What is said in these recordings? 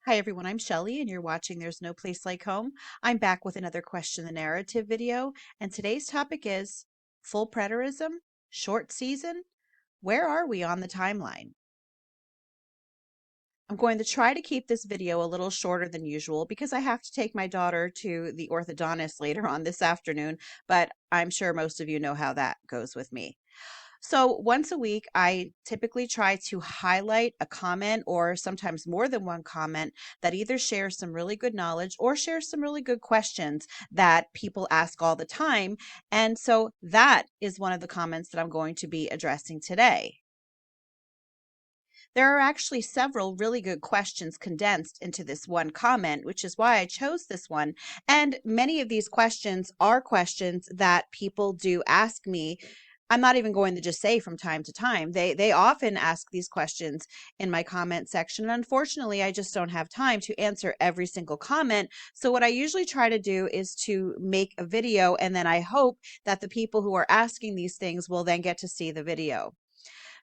Hi everyone, I'm Shelley and you're watching There's No Place Like Home. I'm back with another Question the Narrative video, and today's topic is full preterism, short season, where are we on the timeline? I'm going to try to keep this video a little shorter than usual because I have to take my daughter to the orthodontist later on this afternoon, but I'm sure most of you know how that goes with me. So once a week, I typically try to highlight a comment or sometimes more than one comment that either shares some really good knowledge or shares some really good questions that people ask all the time. And so that is one of the comments that I'm going to be addressing today. There are actually several really good questions condensed into this one comment, which is why I chose this one. And many of these questions are questions that people do ask me. I'm not even going to just say from time to time. They often ask these questions in my comment section. And unfortunately, I just don't have time to answer every single comment. So what I usually try to do is to make a video, and then I hope that the people who are asking these things will then get to see the video.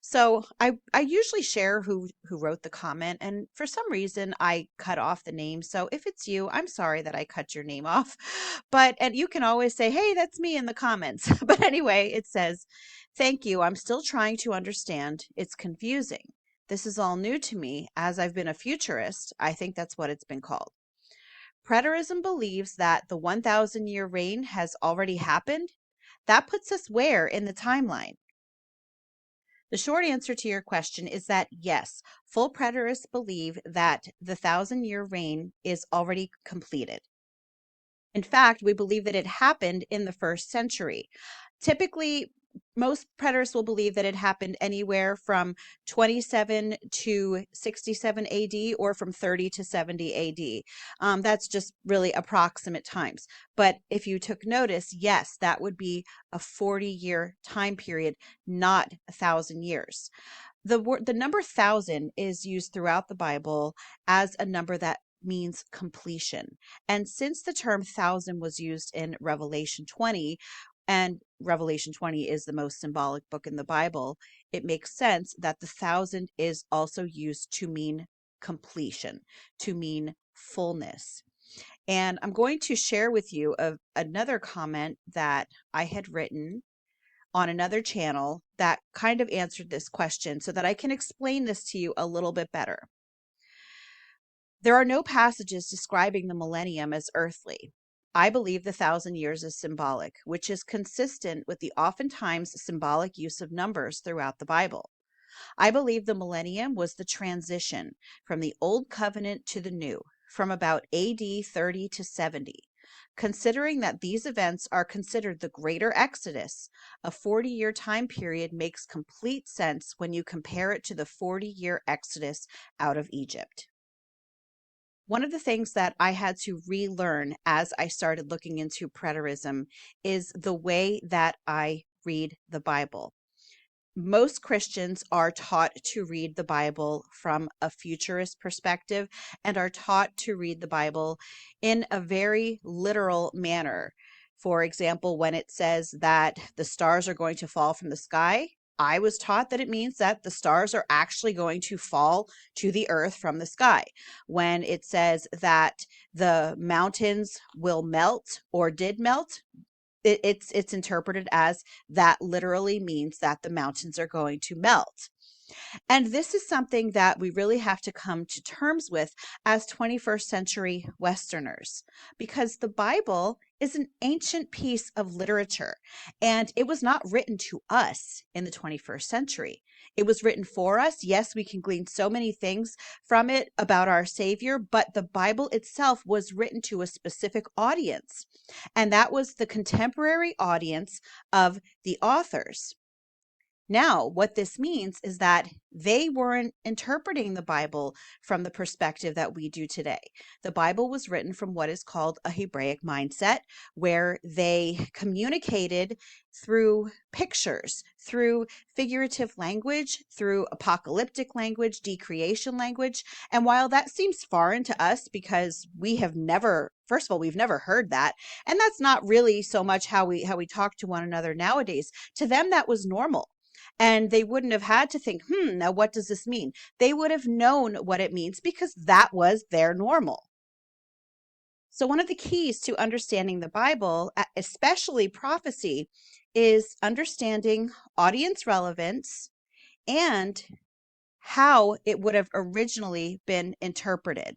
So I usually share who wrote the comment, and for some reason I cut off the name. So if it's you, I'm sorry that I cut your name off. And you can always say, "Hey, that's me," in the comments. But anyway, it says, "Thank you. I'm still trying to understand. It's confusing. This is all new to me as I've been a futurist." I think that's what it's been called. Preterism believes that the 1,000-year reign has already happened. That puts us where in the timeline? The short answer to your question is that yes, full preterists believe that the 1,000-year reign is already completed. In fact, we believe that it happened in the first century. Typically, most preterists will believe that it happened anywhere from 27 to 67 AD or from 30 to 70 AD. That's just really approximate times. But if you took notice, yes, that would be a 40-year time period, not 1,000 years. The number 1,000 is used throughout the Bible as a number that means completion. And since the term 1,000 was used in Revelation 20, and Revelation 20 is the most symbolic book in the Bible, it makes sense that the 1,000 is also used to mean completion, to mean fullness. And I'm going to share with you another comment that I had written on another channel that kind of answered this question so that I can explain this to you a little bit better. There are no passages describing the millennium as earthly. I believe the 1,000 years is symbolic, which is consistent with the oftentimes symbolic use of numbers throughout the Bible. I believe the millennium was the transition from the Old Covenant to the New, from about AD 30 to 70. Considering that these events are considered the Greater Exodus, a 40-year time period makes complete sense when you compare it to the 40-year Exodus out of Egypt. One of the things that I had to relearn as I started looking into preterism is the way that I read the Bible. Most Christians are taught to read the Bible from a futurist perspective and are taught to read the Bible in a very literal manner. For example, when it says that the stars are going to fall from the sky, I was taught that it means that the stars are actually going to fall to the earth from the sky. When it says that the mountains will melt or did melt, it's interpreted as that literally means that the mountains are going to melt. And this is something that we really have to come to terms with as 21st century Westerners, because the Bible is an ancient piece of literature, and it was not written to us in the 21st century. It was written for us. Yes, we can glean so many things from it about our Savior, but the Bible itself was written to a specific audience, and that was the contemporary audience of the authors. Now, what this means is that they weren't interpreting the Bible from the perspective that we do today. The Bible was written from what is called a Hebraic mindset, where they communicated through pictures, through figurative language, through apocalyptic language, decreation language. And while that seems foreign to us because we have never, first of all, we've never heard that, and that's not really so much how we talk to one another nowadays. To them, that was normal. And they wouldn't have had to think, now what does this mean? They would have known what it means because that was their normal. So, one of the keys to understanding the Bible, especially prophecy, is understanding audience relevance and how it would have originally been interpreted.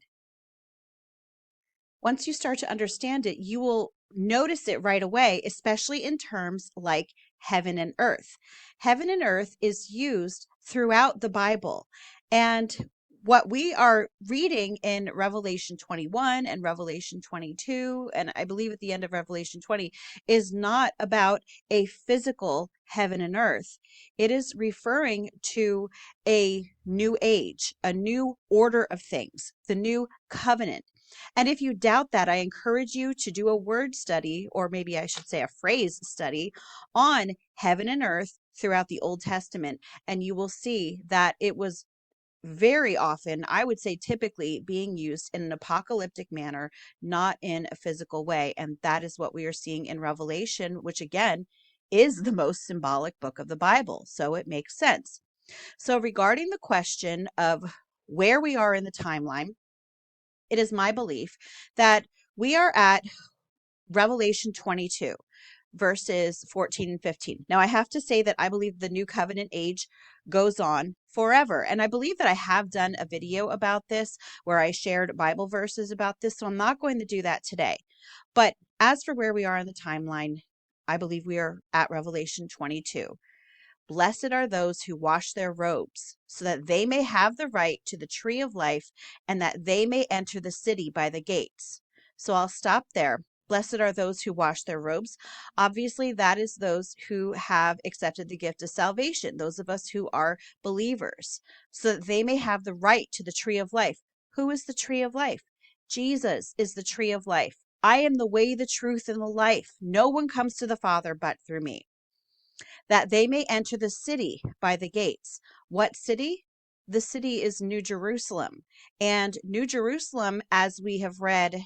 Once you start to understand it, you will notice it right away, especially in terms like heaven and earth. Heaven and earth is used throughout the Bible. And what we are reading in Revelation 21 and Revelation 22, and I believe at the end of Revelation 20, is not about a physical heaven and earth. It is referring to a new age, a new order of things, the new covenant. And if you doubt that, I encourage you to do a word study, or maybe I should say a phrase study, on heaven and earth throughout the Old Testament. And you will see that it was very often, I would say typically, being used in an apocalyptic manner, not in a physical way. And that is what we are seeing in Revelation, which again is the most symbolic book of the Bible. So it makes sense. So, regarding the question of where we are in the timeline, it is my belief that we are at Revelation 22, verses 14 and 15. Now, I have to say that I believe the new covenant age goes on forever. And I believe that I have done a video about this where I shared Bible verses about this. So I'm not going to do that today. But as for where we are in the timeline, I believe we are at Revelation 22. Blessed are those who wash their robes, so that they may have the right to the tree of life, and that they may enter the city by the gates. So I'll stop there. Blessed are those who wash their robes. Obviously, that is those who have accepted the gift of salvation, those of us who are believers, so that they may have the right to the tree of life. Who is the tree of life? Jesus is the tree of life. I am the way, the truth, and the life. No one comes to the Father but through me. That they may enter the city by the gates. What city? The city is New Jerusalem. And New Jerusalem, as we have read,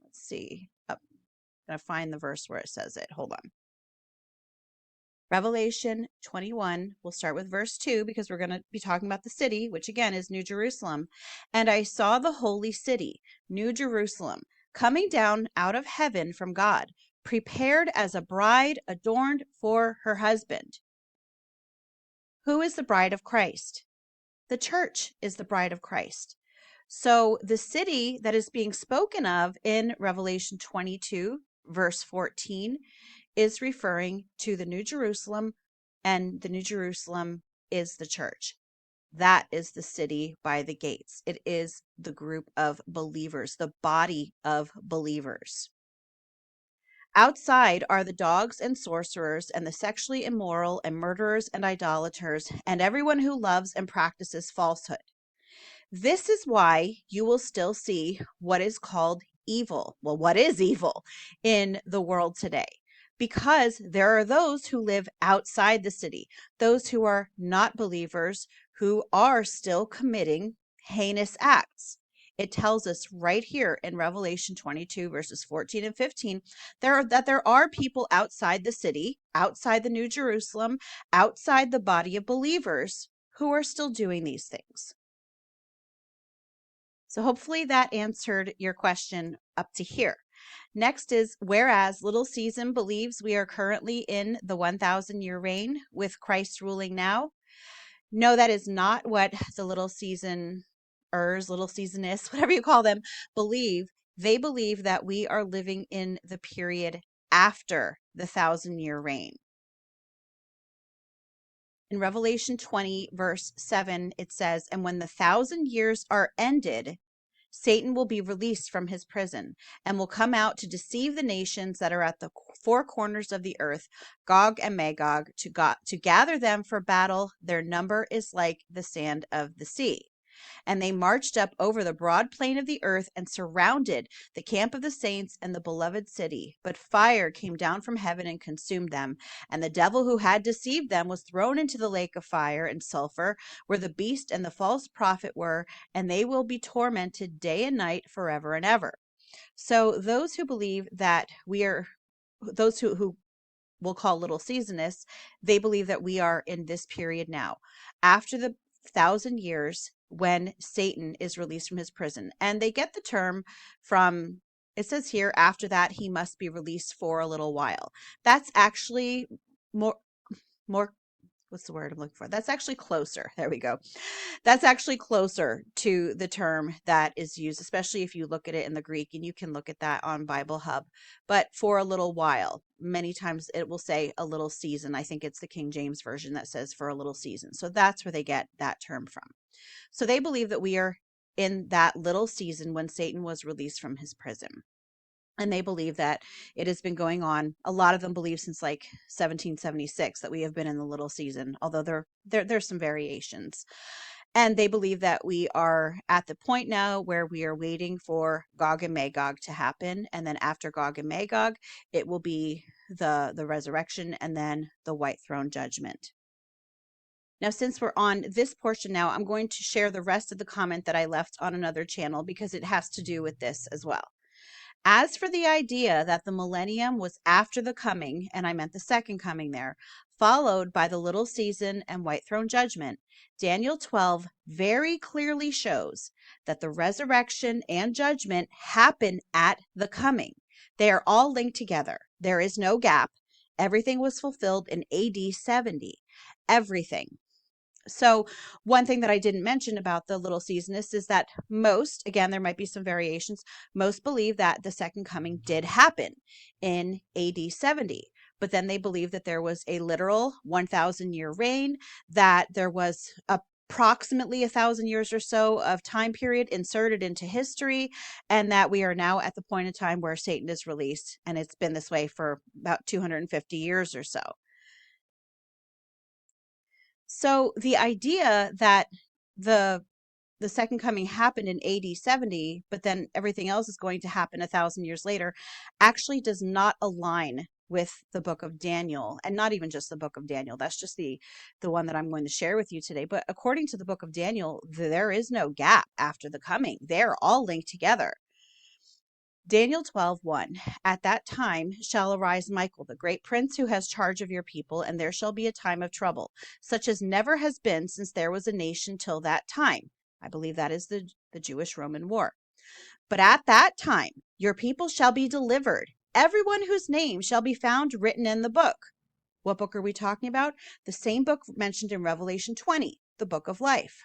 let's see, I'm going to find the verse where it says it. Hold on. Revelation 21, we'll start with verse 2 because we're going to be talking about the city, which again is New Jerusalem. And I saw the holy city, New Jerusalem, coming down out of heaven from God, prepared as a bride adorned for her husband. Who is the bride of Christ? The church is the bride of Christ. So the city that is being spoken of in Revelation 22, verse 14, is referring to the New Jerusalem, and the New Jerusalem is the church. That is the city by the gates. It is the group of believers, the body of believers. Outside are the dogs and sorcerers and the sexually immoral and murderers and idolaters and everyone who loves and practices falsehood. This is why you will still see what is called evil. Well, what is evil in the world today? Because there are those who live outside the city, those who are not believers, who are still committing heinous acts. It tells us right here in Revelation 22, verses 14 and 15, that there are people outside the city, outside the New Jerusalem, outside the body of believers who are still doing these things. So hopefully that answered your question up to here. Next is, whereas Little Season believes we are currently in the 1,000-year reign with Christ ruling now. No, that is not what the Little Seasoners, Little Seasonists, whatever you call them, believe. They believe that we are living in the period after the 1,000-year reign. In Revelation 20, verse 7, it says, and when the 1,000 years are ended, Satan will be released from his prison and will come out to deceive the nations that are at the four corners of the earth, Gog and Magog, to gather them for battle. Their number is like the sand of the sea. And they marched up over the broad plain of the earth and surrounded the camp of the saints and the beloved city. But fire came down from heaven and consumed them. And the devil who had deceived them was thrown into the lake of fire and sulfur, where the beast and the false prophet were, and they will be tormented day and night forever and ever. So those who believe that those who we'll call little seasonists, they believe that we are in this period now, after the 1,000 years when Satan is released from his prison. And they get the term from, it says here, after that, he must be released for a little while. That's actually more, what's the word I'm looking for? That's actually closer. There we go. That's actually closer to the term that is used, especially if you look at it in the Greek, and you can look at that on Bible Hub. But for a little while, many times it will say a little season. I think it's the King James Version that says for a little season. So that's where they get that term from. So they believe that we are in that little season when Satan was released from his prison. And they believe that it has been going on. A lot of them believe since like 1776 that we have been in the little season, although there's some variations. And they believe that we are at the point now where we are waiting for Gog and Magog to happen. And then after Gog and Magog, it will be the resurrection and then the white throne judgment. Now, since we're on this portion now, I'm going to share the rest of the comment that I left on another channel because it has to do with this as well. As for the idea that the millennium was after the coming, and I meant the second coming there, followed by the little season and white throne judgment, Daniel 12 very clearly shows that the resurrection and judgment happen at the coming. They are all linked together. There is no gap. Everything was fulfilled in AD 70. Everything. So one thing that I didn't mention about the little seasonists is that most, again, there might be some variations, most believe that the second coming did happen in AD 70. But then they believe that there was a literal 1,000-year reign, that there was approximately 1,000 years or so of time period inserted into history, and that we are now at the point in time where Satan is released. And it's been this way for about 250 years or so. So the idea that the second coming happened in AD 70, but then everything else is going to happen 1,000 years later, actually does not align with the book of Daniel, and not even just the book of Daniel. That's just the one that I'm going to share with you today. But according to the book of Daniel, there is no gap after the coming. They're all linked together. Daniel 12:1. At that time shall arise Michael, the great prince, who has charge of your people, and there shall be a time of trouble, such as never has been since there was a nation till that time. I believe that is the Jewish-Roman War. But at that time your people shall be delivered, everyone whose name shall be found written in the book. What book are we talking about? The same book mentioned in Revelation 20, the book of life.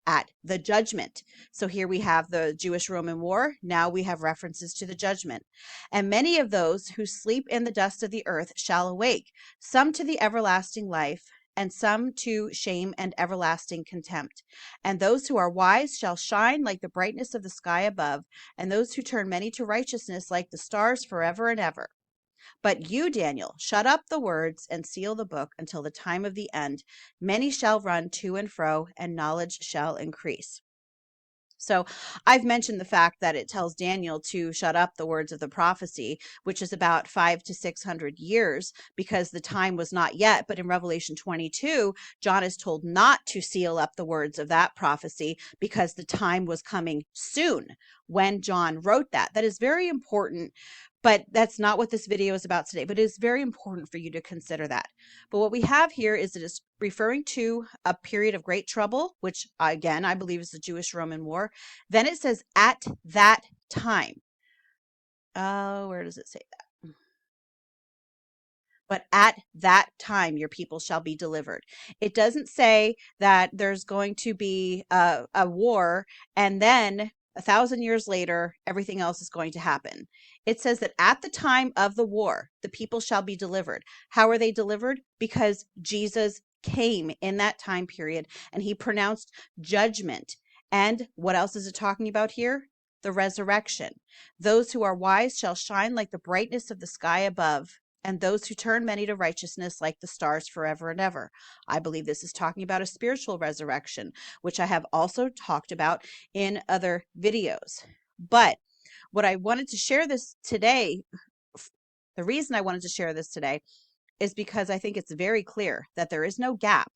At the judgment. So here we have the Jewish-Roman War. Now we have references to the judgment. And many of those who sleep in the dust of the earth shall awake, some to the everlasting life, and some to shame and everlasting contempt. And those who are wise shall shine like the brightness of the sky above, and those who turn many to righteousness like the stars forever and ever. But you, Daniel, shut up the words and seal the book until the time of the end. Many shall run to and fro, and knowledge shall increase. So I've mentioned the fact that it tells Daniel to shut up the words of the prophecy, which is about 500 to 600 years, because the time was not yet. But in Revelation 22, John is told not to seal up the words of that prophecy because the time was coming soon when John wrote that. That is very important. But that's not what this video is about today. But it is very important for you to consider that. But what we have here is it is referring to a period of great trouble, which again, I believe is the Jewish-Roman War. Then it says at that time. Where does it say that? But at that time, your people shall be delivered. It doesn't say that there's going to be a war and then 1,000 years later, everything else is going to happen. It says that at the time of the war, the people shall be delivered. How are they delivered? Because Jesus came in that time period and he pronounced judgment. And what else is it talking about here? The resurrection. Those who are wise shall shine like the brightness of the sky above, and those who turn many to righteousness like the stars forever and ever. I believe this is talking about a spiritual resurrection, which I have also talked about in other videos. But what I wanted to share this today, the reason I wanted to share this today is because I think it's very clear that there is no gap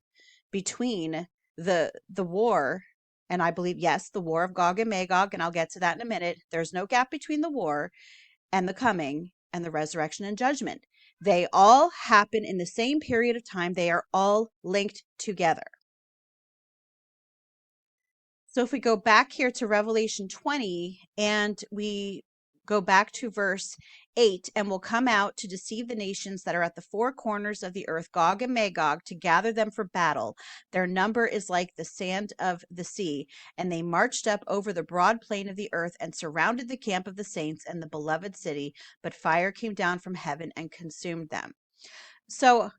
between the war, and I believe, yes, the war of Gog and Magog, and I'll get to that in a minute. There's no gap between the war and the coming and the resurrection and judgment. They all happen in the same period of time. They are all linked together. So if we go back here to Revelation 20 and we go back to verse 8, and will come out to deceive the nations that are at the four corners of the earth, Gog and Magog, to gather them for battle. Their number is like the sand of the sea. And they marched up over the broad plain of the earth and surrounded the camp of the saints and the beloved city, but fire came down from heaven and consumed them. So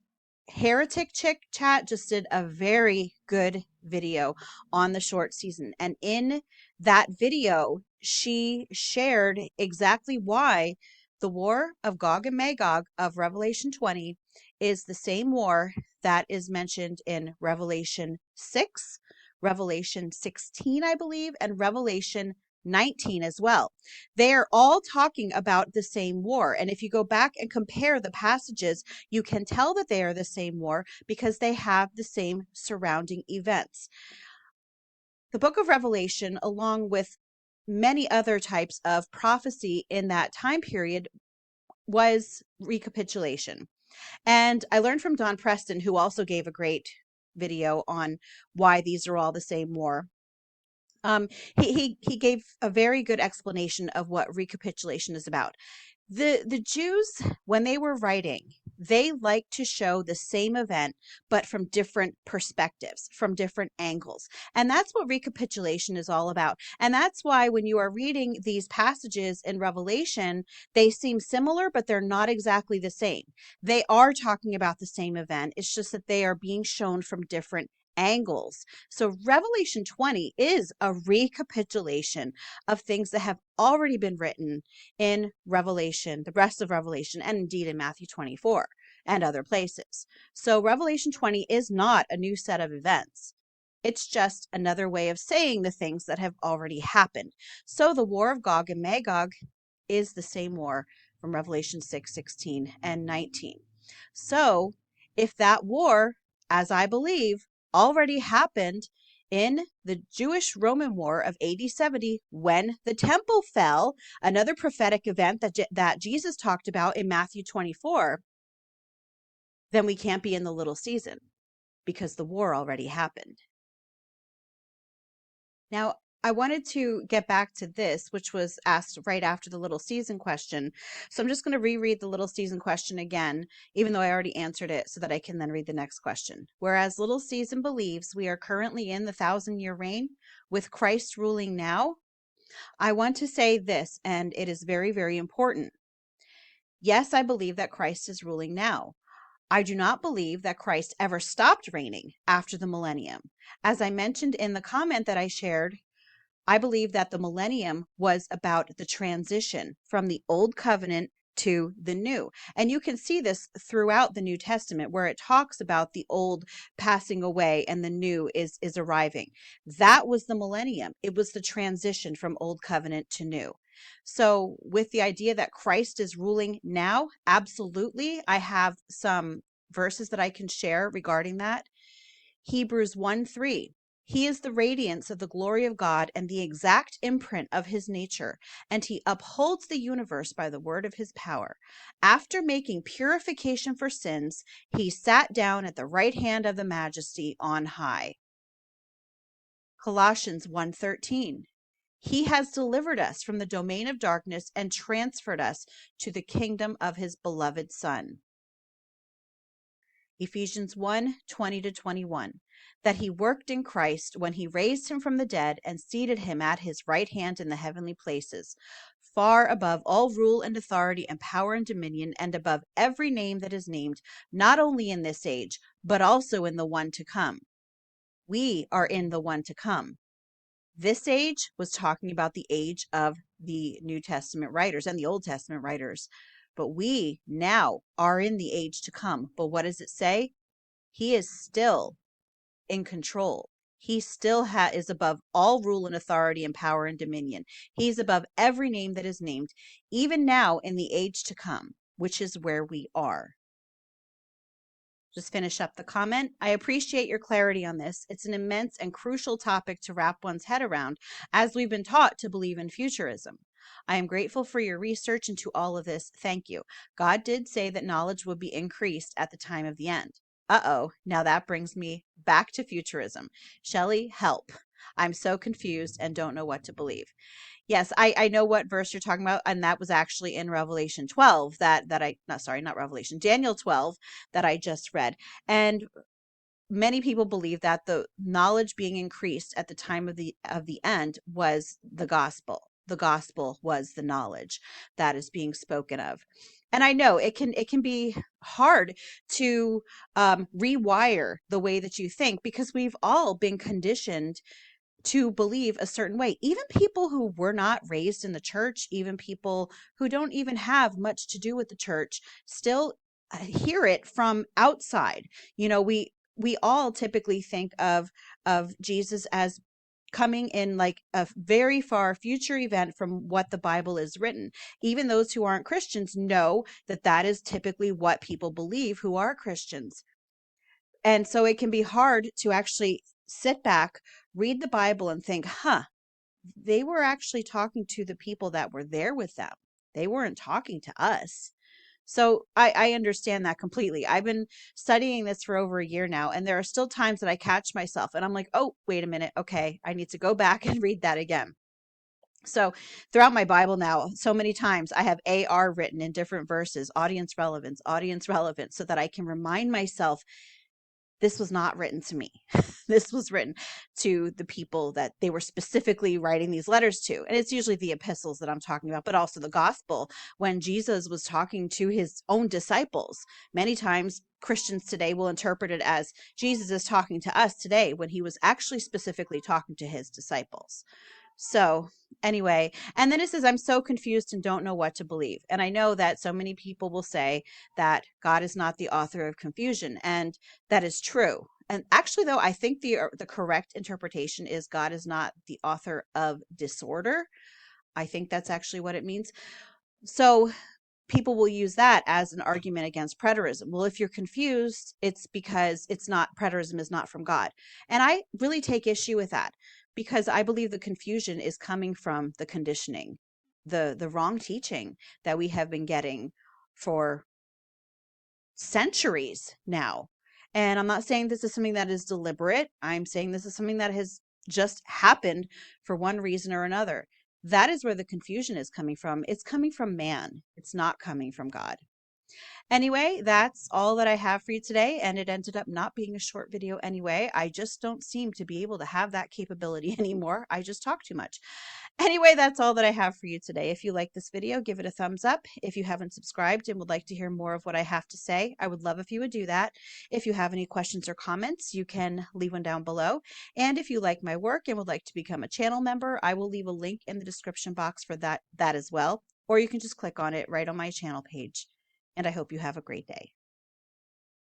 Heretic Chick Chat just did a very good video on the short season. And in that video, she shared exactly why the war of Gog and Magog of Revelation 20 is the same war that is mentioned in Revelation 6, Revelation 16, I believe, and Revelation 19 as well. They are all talking about the same war. And if you go back and compare the passages, you can tell that they are the same war because they have the same surrounding events. The book of Revelation, along with many other types of prophecy in that time period, was recapitulation. And I learned from Don Preston, who also gave a great video on why these are all the same war. He gave a very good explanation of what recapitulation is about. The Jews, when they were writing, they like to show the same event, but from different perspectives, from different angles. And that's what recapitulation is all about. And that's why when you are reading these passages in Revelation, they seem similar, but they're not exactly the same. They are talking about the same event. It's just that they are being shown from different angles. So Revelation 20 is a recapitulation of things that have already been written in Revelation, the rest of Revelation, and indeed in Matthew 24 and other places. So Revelation 20 is not a new set of events. It's just another way of saying the things that have already happened. So the war of Gog and Magog is the same war from Revelation 6, 16, and 19. So if that war, as I believe, already happened in the Jewish-Roman War of AD 70 when the temple fell, another prophetic event that Jesus talked about in Matthew 24, then we can't be in the little season because the war already happened. Now, I wanted to get back to this, which was asked right after the little season question. So I'm just going to reread the little season question again, even though I already answered it, so that I can then read the next question. Whereas little season believes we are currently in the 1,000-year reign with Christ ruling now, I want to say this, and it is very, very important. Yes, I believe that Christ is ruling now. I do not believe that Christ ever stopped reigning after the millennium. As I mentioned in the comment that I shared, I believe that the millennium was about the transition from the old covenant to the new. And you can see this throughout the New Testament where it talks about the old passing away and the new is arriving. That was the millennium. It was the transition from old covenant to new. So with the idea that Christ is ruling now, absolutely. I have some verses that I can share regarding that. Hebrews 1:3. He is the radiance of the glory of God and the exact imprint of his nature, and he upholds the universe by the word of his power. After making purification for sins, he sat down at the right hand of the Majesty on high. Colossians 1:13. He has delivered us from the domain of darkness and transferred us to the kingdom of his beloved Son. Ephesians 1:20-21, that he worked in Christ when he raised him from the dead and seated him at his right hand in the heavenly places, far above all rule and authority and power and dominion, and above every name that is named, not only in this age, but also in the one to come. We are in the one to come. This age was talking about the age of the New Testament writers and the Old Testament writers. But we now are in the age to come. But what does it say? He is still in control. He still is above all rule and authority and power and dominion. He's above every name that is named, even now in the age to come, which is where we are. Just finish up the comment. I appreciate your clarity on this. It's an immense and crucial topic to wrap one's head around, as we've been taught to believe in futurism. I am grateful for your research into all of this. Thank you. God did say that knowledge would be increased at the time of the end. Uh-oh, now that brings me back to futurism. Shelley, help. I'm so confused and don't know what to believe. Yes, I know what verse you're talking about, and that was actually in Revelation 12 that I, not sorry, not Revelation, Daniel 12 that I just read. And many people believe that the knowledge being increased at the time of the end was the gospel. The gospel was the knowledge that is being spoken of. And I know it can be hard to rewire the way that you think, because we've all been conditioned to believe a certain way. Even people who were not raised in the church, even people who don't even have much to do with the church, still hear it from outside. You know, we all typically think of Jesus as coming in like a very far future event from what the Bible is written. Even those who aren't Christians know that that is typically what people believe who are Christians. And so it can be hard to actually sit back, read the Bible, and think, they were actually talking to the people that were there with them. They weren't talking to us. So I understand that completely. I've been studying this for over a year now, and there are still times that I catch myself and I'm like, oh, wait a minute. Okay, I need to go back and read that again. So throughout my Bible now, so many times I have AR written in different verses, audience relevance, so that I can remind myself this was not written to me. This was written to the people that they were specifically writing these letters to. And it's usually the epistles that I'm talking about, but also the gospel. When Jesus was talking to his own disciples, many times Christians today will interpret it as Jesus is talking to us today, when he was actually specifically talking to his disciples. So anyway, and then it says, I'm so confused and don't know what to believe. And I know that so many people will say that God is not the author of confusion, and that is true. And actually, though, I think the correct interpretation is God is not the author of disorder. I think that's actually what it means. So people will use that as an argument against preterism. Well, if you're confused, it's because preterism is not from God. And I really take issue with that, because I believe the confusion is coming from the conditioning, the wrong teaching that we have been getting for centuries now. And I'm not saying this is something that is deliberate. I'm saying this is something that has just happened for one reason or another. That is where the confusion is coming from. It's coming from man. It's not coming from God. Anyway, that's all that I have for you today, and it ended up not being a short video anyway. I just don't seem to be able to have that capability anymore. I just talk too much. Anyway, that's all that I have for you today. If you like this video, give it a thumbs up. If you haven't subscribed and would like to hear more of what I have to say, I would love if you would do that. If you have any questions or comments, you can leave one down below. And if you like my work and would like to become a channel member, I will leave a link in the description box for that as well. Or you can just click on it right on my channel page. And I hope you have a great day.